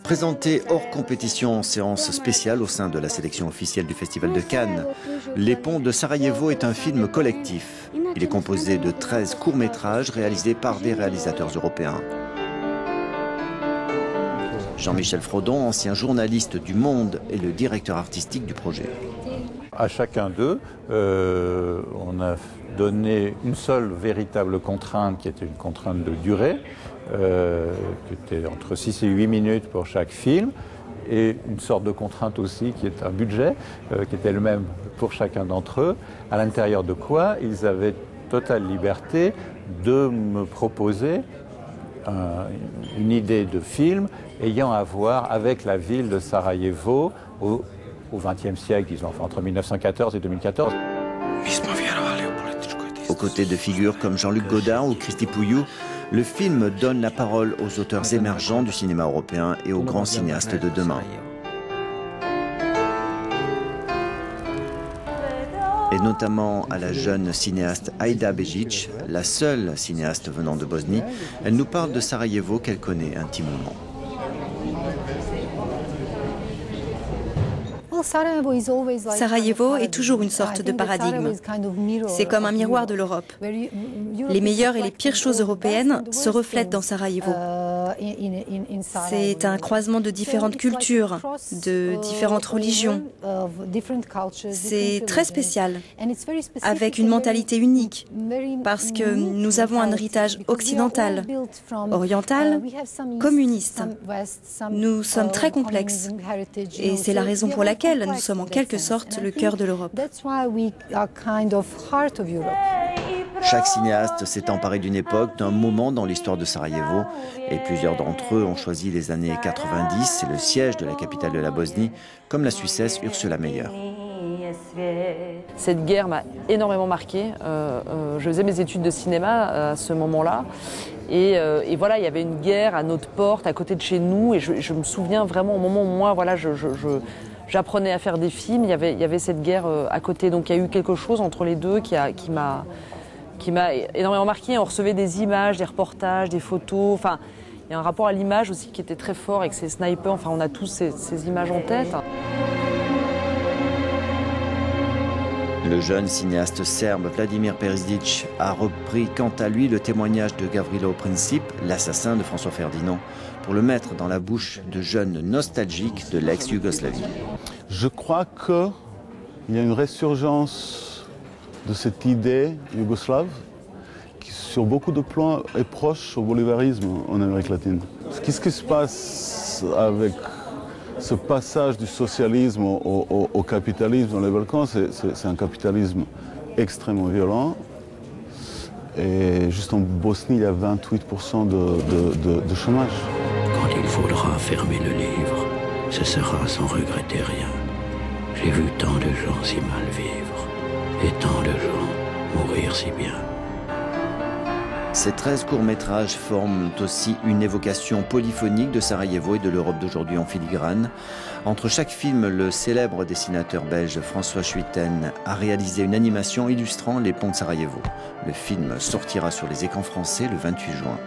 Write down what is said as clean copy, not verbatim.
Présenté hors compétition en séance spéciale au sein de la sélection officielle du Festival de Cannes, Les Ponts de Sarajevo est un film collectif. Il est composé de 13 courts-métrages réalisés par des réalisateurs européens. Jean-Michel Frodon, ancien journaliste du Monde, est le directeur artistique du projet. À chacun d'eux, on a donné une seule véritable contrainte qui était une contrainte de durée, qui était entre 6 et 8 minutes pour chaque film, et une sorte de contrainte aussi qui est un budget, qui était le même pour chacun d'entre eux, à l'intérieur de quoi ils avaient totale liberté de me proposer une idée de film ayant à voir avec la ville de Sarajevo au XXe siècle, disons, enfin, entre 1914 et 2014. Aux côtés de figures comme Jean-Luc Godard ou Cristi Puiu, le film donne la parole aux auteurs émergents du cinéma européen et aux grands cinéastes de demain. Et notamment à la jeune cinéaste Aida Begic, la seule cinéaste venant de Bosnie. Elle nous parle de Sarajevo qu'elle connaît intimement. Sarajevo est toujours une sorte de paradigme. C'est comme un miroir de l'Europe. Les meilleures et les pires choses européennes se reflètent dans Sarajevo. C'est un croisement de différentes cultures, de différentes religions. C'est très spécial, avec une mentalité unique, parce que nous avons un héritage occidental, oriental, communiste. Nous sommes très complexes, et c'est la raison pour laquelle nous sommes en quelque sorte le cœur de l'Europe. Chaque cinéaste s'est emparé d'une époque, d'un moment dans l'histoire de Sarajevo, et plusieurs d'entre eux ont choisi les années 90 et le siège de la capitale de la Bosnie, comme la Suissesse Ursula Meyer. Cette guerre m'a énormément marquée. Je faisais mes études de cinéma à ce moment-là. Et voilà, il y avait une guerre à notre porte, à côté de chez nous. Et je me souviens vraiment au moment où moi, voilà, j'apprenais à faire des films, il y avait cette guerre à côté. Donc il y a eu quelque chose entre les deux qui m'a énormément marqué. On recevait des images, des reportages, des photos. Enfin, il y a un rapport à l'image aussi qui était très fort avec ces snipers. Enfin, on a tous ces images en tête. Le jeune cinéaste serbe Vladimir Perizdic a repris quant à lui le témoignage de Gavrilo Princip, l'assassin de François Ferdinand, pour le mettre dans la bouche de jeunes nostalgiques de l'ex-Yougoslavie. Je crois qu'il y a une résurgence de cette idée yougoslave qui, sur beaucoup de plans, est proche au bolivarisme en Amérique latine. Qu'est-ce qui se passe avec ce passage du socialisme au capitalisme dans les Balkans? C'est un capitalisme extrêmement violent. Et juste en Bosnie, il y a 28% de chômage. Quand il faudra fermer le livre, ce sera sans regretter rien. J'ai vu tant de gens si mal vivre, et tant de gens mourir si bien. Ces 13 courts-métrages forment aussi une évocation polyphonique de Sarajevo et de l'Europe d'aujourd'hui en filigrane. Entre chaque film, le célèbre dessinateur belge François Schuiten a réalisé une animation illustrant les ponts de Sarajevo. Le film sortira sur les écrans français le 28 juin.